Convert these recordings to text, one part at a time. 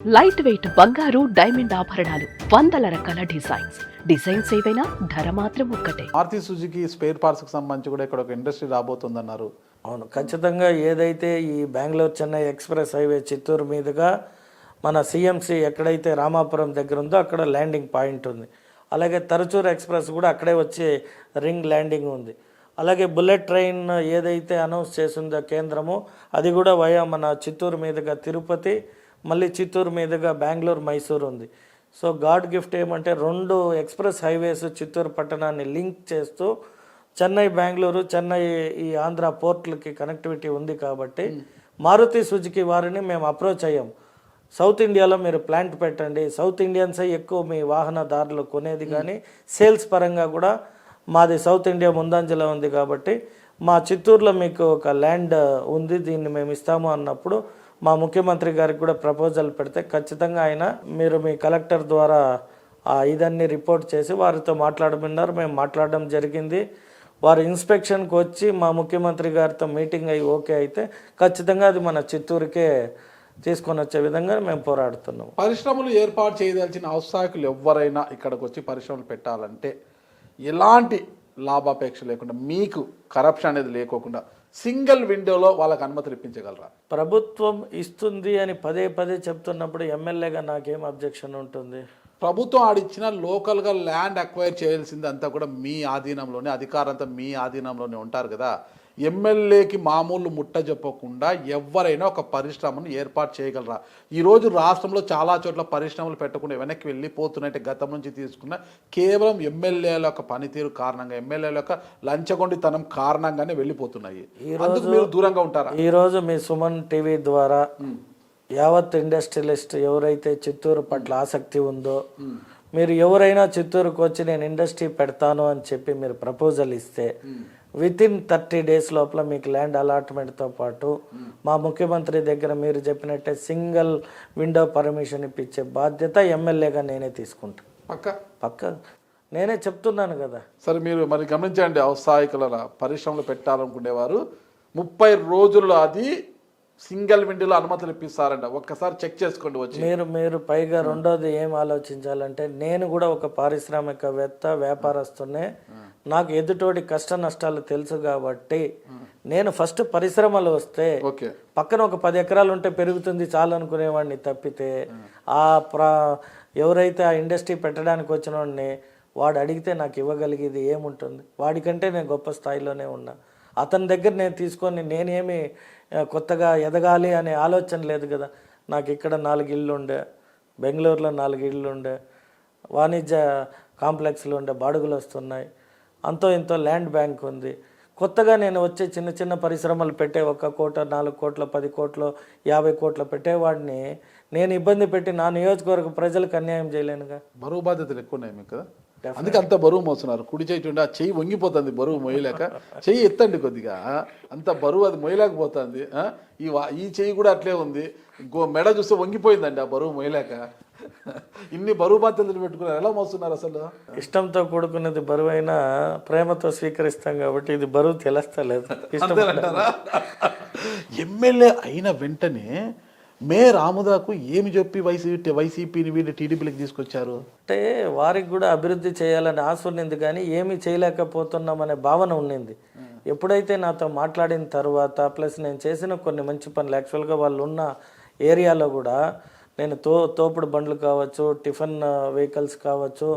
Light weight బంగారు diamond ఆభరణాలు వందల రకాల డిజైన్స్ ఏవైనా ధర మాత్రం ఒక్కటే. మారుతి సుజుకి స్పేర్ పార్ట్స్ కి సంబంధించి కూడా ఇక్కడ ఒక ఇండస్ట్రీ రాబోతుందన్నారు. అవును, ఖచ్చితంగా. ఏదైతే ఈ బెంగళూరు చెన్నై ఎక్స్ప్రెస్ హైవే చిత్తూరు మీదుగా మన సిఎంసి ఎక్కడైతే రామాపురం దగ్గర ఉందో అక్కడ ల్యాండింగ్ పాయింట్ ఉంది. అలాగే తరచూరు ఎక్స్ప్రెస్ కూడా అక్కడే వచ్చే రింగ్ ల్యాండింగ్ ఉంది. అలాగే బుల్లెట్ ట్రైన్ ఏదైతే అనౌన్స్ చేసిందో కేంద్రము, అది కూడా వయా మన చిత్తూరు మీదుగా తిరుపతి, మళ్ళీ చిత్తూరు మీదుగా బెంగళూరు మైసూరు ఉంది. సో గాడ్ గిఫ్ట్ ఏమంటే 2 ఎక్స్ప్రెస్ హైవేస్ చిత్తూరు పట్టణాన్ని లింక్ చేస్తూ చెన్నై బెంగళూరు, చెన్నై ఈ ఆంధ్ర పోర్ట్లకి కనెక్టివిటీ ఉంది. కాబట్టి మారుతి సుజుకి వారిని మేము అప్రోచ్ అయ్యాం. సౌత్ ఇండియాలో మీరు ప్లాంట్ పెట్టండి, సౌత్ ఇండియన్సే ఎక్కువ మీ వాహనదారులు కొనేది, కానీ సేల్స్ పరంగా కూడా మాది సౌత్ ఇండియా ముందంజలో ఉంది. కాబట్టి మా చిత్తూరులో మీకు ఒక ల్యాండ్ ఉంది, దీన్ని మేము ఇస్తాము అన్నప్పుడు మా ముఖ్యమంత్రి గారికి కూడా ప్రపోజల్ పెడితే ఖచ్చితంగా ఆయన మీరు మీ కలెక్టర్ ద్వారా ఇదన్నీ రిపోర్ట్ చేసి వారితో మాట్లాడమన్నారు. మేము మాట్లాడడం జరిగింది. వారు ఇన్స్పెక్షన్కి వచ్చి మా ముఖ్యమంత్రి గారితో మీటింగ్ అయ్యి ఓకే అయితే ఖచ్చితంగా అది మన చిత్తూరుకే తీసుకొని వచ్చే విధంగా మేము పోరాడుతున్నాం. పరిశ్రమలు ఏర్పాటు చేయదలిచిన ఔత్సాహికులు ఎవరైనా ఇక్కడికి వచ్చి పరిశ్రమలు పెట్టాలంటే ఎలాంటి లాభాపేక్ష లేకుండా, మీకు కరప్షన్ అనేది లేకోకుండా సింగిల్ విండోలో వాళ్ళకి అనుమతులు ఇప్పించగలరా? ప్రభుత్వం ఇస్తుంది అని పదే పదే చెప్తున్నప్పుడు ఎమ్మెల్యేగా నాకేం అబ్జెక్షన్ ఉంటుంది? ప్రభుత్వం ఆడిచ్చిన లోకల్గా ల్యాండ్ అక్వైర్ చేయాల్సింది అంతా కూడా మీ ఆధీనంలోనే, అధికారం అంతా మీ ఆధీనంలోనే ఉంటారు కదా. ఎమ్మెల్యేకి మామూలు ముట్ట చెప్పకుండా ఎవరైనా ఒక పరిశ్రమను ఏర్పాటు చేయగలరా? ఈరోజు రాష్ట్రంలో చాలా చోట్ల పరిశ్రమలు పెట్టకుండా వెనక్కి వెళ్ళిపోతున్నట్టే గతం నుంచి తీసుకున్న కేవలం ఎమ్మెల్యేల యొక్క పనితీరు కారణంగా, ఎమ్మెల్యేల యొక్క లంచగొండితనం కారణంగానే వెళ్ళిపోతున్నాయి. అందుకు మీరు దూరంగా ఉంటారా? ఈరోజు మీ సుమన్ టీవీ ద్వారా యావత్ ఇండస్ట్రియలిస్ట్ ఎవరైతే చిత్తూరు పట్ల ఆసక్తి ఉందో, మీరు ఎవరైనా చిత్తూరుకు వచ్చి నేను ఇండస్ట్రీ పెడతాను అని చెప్పి మీరు ప్రపోజల్ ఇస్తే వితిన్ 30 days లోపల మీకు ల్యాండ్ అలాట్మెంట్తో పాటు మా ముఖ్యమంత్రి దగ్గర మీరు చెప్పినట్టే సింగిల్ విండో పర్మిషన్ ఇప్పించే బాధ్యత ఎమ్మెల్యేగా నేనే తీసుకుంటాను. పక్క నేనే చెప్తున్నాను కదా. సరే, మీరు మరి గమనించండి, ఔత్సాహికుల పరిశ్రమలు పెట్టాలనుకునేవారు 30 రోజుల్లో అది సింగిల్ విండోలో అనుమతులు ఇప్పిస్తారంట. ఒక్కసారి చెక్ చేసుకోండి వచ్చి. మీరు పైగా రెండోది ఏం ఆలోచించాలంటే, నేను కూడా ఒక పారిశ్రామికవేత్త, వ్యాపారస్తునే. నాకు ఎదుటోడి కష్ట నష్టాలు తెలుసు కాబట్టి నేను ఫస్ట్ పరిశ్రమలు వస్తే పక్కన ఒక 10 ఎకరాలు ఉంటే పెరుగుతుంది చాలు అనుకునేవాడిని తప్పితే, ఎవరైతే ఆ ఇండస్ట్రీ పెట్టడానికి వచ్చిన వాడిని వాడు అడిగితే నాకు ఇవ్వగలిగేది ఏముంటుంది? వాడికంటే నేను గొప్ప స్థాయిలోనే ఉన్నా. అతని దగ్గర నేను తీసుకొని నేనేమి కొత్తగా ఎదగాలి అనే ఆలోచన లేదు కదా. నాకు ఇక్కడ 4 ఇళ్ళు ఉండే, బెంగళూరులో 4 ఇళ్ళు ఉండే, వాణిజ్య కాంప్లెక్స్లు ఉండే, బాడుగులు వస్తున్నాయి, అంతో ఇంతో ల్యాండ్ బ్యాంక్ ఉంది. కొత్తగా నేను వచ్చే చిన్న చిన్న పరిశ్రమలు పెట్టే 1 కోటి, 4 కోట్లు, 10 కోట్లు, 50 కోట్లు పెట్టేవాడిని నేను ఇబ్బంది పెట్టి నా నియోజకవర్గ ప్రజలకు అన్యాయం చేయలేనుగా. బరువు బాధ్యతలు ఎక్కువ ఉన్నాయి మీకు కదా, అందుకే అంత బరువు మోస్తున్నారు. కుడి చేయి ఆ చెయ్యి వంగిపోతుంది బరువు మొయ్యలేక. చెయ్యి ఎత్తండి కొద్దిగా, అంత బరువు అది మొయ్యలేకపోతుంది. ఈ చెయ్యి కూడా అట్లే ఉంది, మెడ చూస్తే వంగిపోయిందండి ఆ బరువు మొయ్యలేక. ఇన్ని బరువు బాధ్యతలు పెట్టుకున్నారు, ఎలా మోస్తున్నారు అసలు? ఇష్టంతో కూడుకున్నది బరువైనా ప్రేమతో స్వీకరిస్తాం కాబట్టి ఇది బరువు తెలుస్తలేదు. ఎమ్మెల్యే అయిన వెంటనే మే రాముదాకు ఏమి చెప్పి వైసీపీని వీళ్ళు టీడీపీలకు తీసుకొచ్చారు అంటే, వారికి కూడా అభివృద్ధి చేయాలని ఆశ ఉన్నింది, కానీ ఏమీ చేయలేకపోతున్నామనే భావన ఉన్నింది. ఎప్పుడైతే నాతో మాట్లాడిన తర్వాత ప్లస్ నేను చేసిన కొన్ని మంచి పనులు, యాక్చువల్గా వాళ్ళు ఉన్న ఏరియాలో కూడా నేను తోపుడు బండ్లు కావచ్చు, టిఫిన్ వెహికల్స్ కావచ్చు,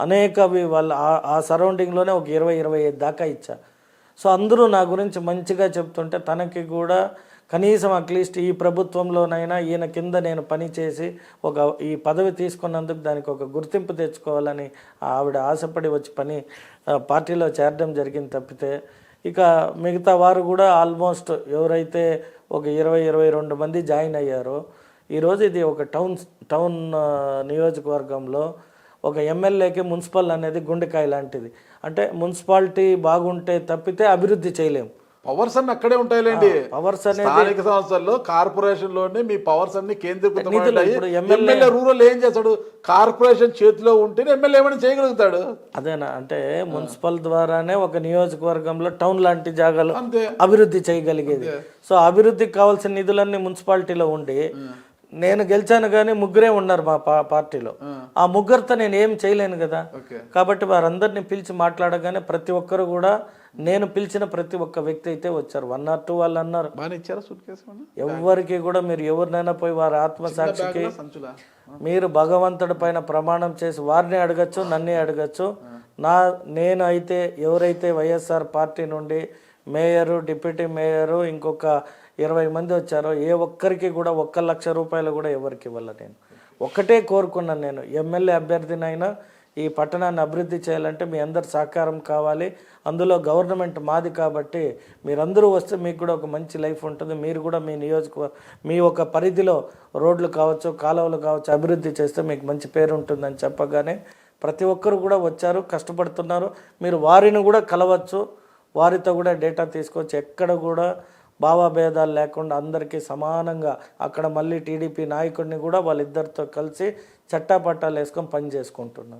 అనేకవి వాళ్ళు ఆ సరౌండింగ్లోనే ఒక 20-25 దాకా ఇచ్చా. సో అందరూ నా గురించి మంచిగా చెప్తుంటే తనకి కూడా కనీసం అట్లీస్ట్ ఈ ప్రభుత్వంలోనైనా ఈయన కింద నేను పని చేసి ఈ పదవి తీసుకున్నందుకు దానికి ఒక గుర్తింపు తెచ్చుకోవాలని ఆవిడ ఆశపడి వచ్చి పార్టీలో చేరడం జరిగింది తప్పితే, ఇక మిగతా వారు కూడా ఆల్మోస్ట్ ఎవరైతే ఒక 20-22 మంది జాయిన్ అయ్యారో, ఈరోజు ఇది ఒక టౌన్ నియోజకవర్గంలో ఒక ఎమ్మెల్యేకి మున్సిపల్ అనేది గుండెకాయ లాంటిది. అంటే మున్సిపాలిటీ బాగుంటే తప్పితే అభివృద్ధి చేయలేము. పవర్స్ అన్ని అక్కడే ఉంటాయిలేండి. పవర్స్ అనేది స్థానిక సంస్థల్లో, కార్పొరేషన్ లోనే మీ పవర్స్ అన్ని కేంద్రీకృతం. ఎమ్మెల్యే రూరల్ ఏం చేస్తాడు? కార్పొరేషన్ చేతిలో ఉంటేనే ఎమ్మెల్యే ఏమైనా చేయగలుగుతాడు. అదేనా అంటే మున్సిపల్ ద్వారానే ఒక నియోజకవర్గంలో టౌన్ లాంటి జాగాలు అభివృద్ధి చేయగలిగేది. సో అభివృద్ధికి కావాల్సిన నిధులన్నీ మున్సిపాలిటీలో ఉండి నేను గెలిచాను కానీ ముగ్గురే ఉన్నారు మా పార్టీలో. ఆ ముగ్గురితో నేను ఏం చేయలేను కదా. ఓకే. కాబట్టి వారందరినీ పిలిచి మాట్లాడగానే ప్రతి ఒక్కరు కూడా నేను పిలిచిన ప్రతి ఒక్క వ్యక్తి అయితే వచ్చారు. 1 or 2 వాళ్ళు అన్నారు. బాగా ఇచ్చారా సూట్ కేసు ఎవరికి కూడా మీరు ఎవరినైనా పోయి వారి ఆత్మసాక్షికి సంచులా? మీరు భగవంతుడి పైన ప్రమాణం చేసి వారిని అడగచ్చు, నన్నే అడగచ్చు. నేను అయితే ఎవరైతే వైఎస్ఆర్ పార్టీ నుండి మేయరు, డిప్యూటీ మేయరు, ఇంకొక 20 మంది వచ్చారో ఏ ఒక్కరికి కూడా 1 లక్ష రూపాయలు కూడా ఎవరికి ఇవ్వాల. నేను ఒకటే కోరుకున్నాను, నేను ఎమ్మెల్యే అభ్యర్థినైనా ఈ పట్టణాన్ని అభివృద్ధి చేయాలంటే మీ అందరు సహకారం కావాలి. అందులో గవర్నమెంట్ మాది కాబట్టి మీరందరూ వస్తే మీకు కూడా ఒక మంచి లైఫ్ ఉంటుంది. మీరు కూడా మీ మీ ఒక పరిధిలో రోడ్లు కావచ్చు, కాలువలు కావచ్చు అభివృద్ధి చేస్తే మీకు మంచి పేరు ఉంటుందని చెప్పగానే ప్రతి ఒక్కరు కూడా వచ్చారు, కష్టపడుతున్నారు. మీరు వారిని కూడా కలవచ్చు, వారితో కూడా డేటా తీసుకోవచ్చు. ఎక్కడ కూడా భావభేదాలు లేకుండా అందరికీ సమానంగా అక్కడ మళ్ళీ టీడీపీ నాయకుడిని కూడా వాళ్ళిద్దరితో కలిసి చట్టాపట్టాలు వేసుకొని పని చేసుకుంటున్నారు.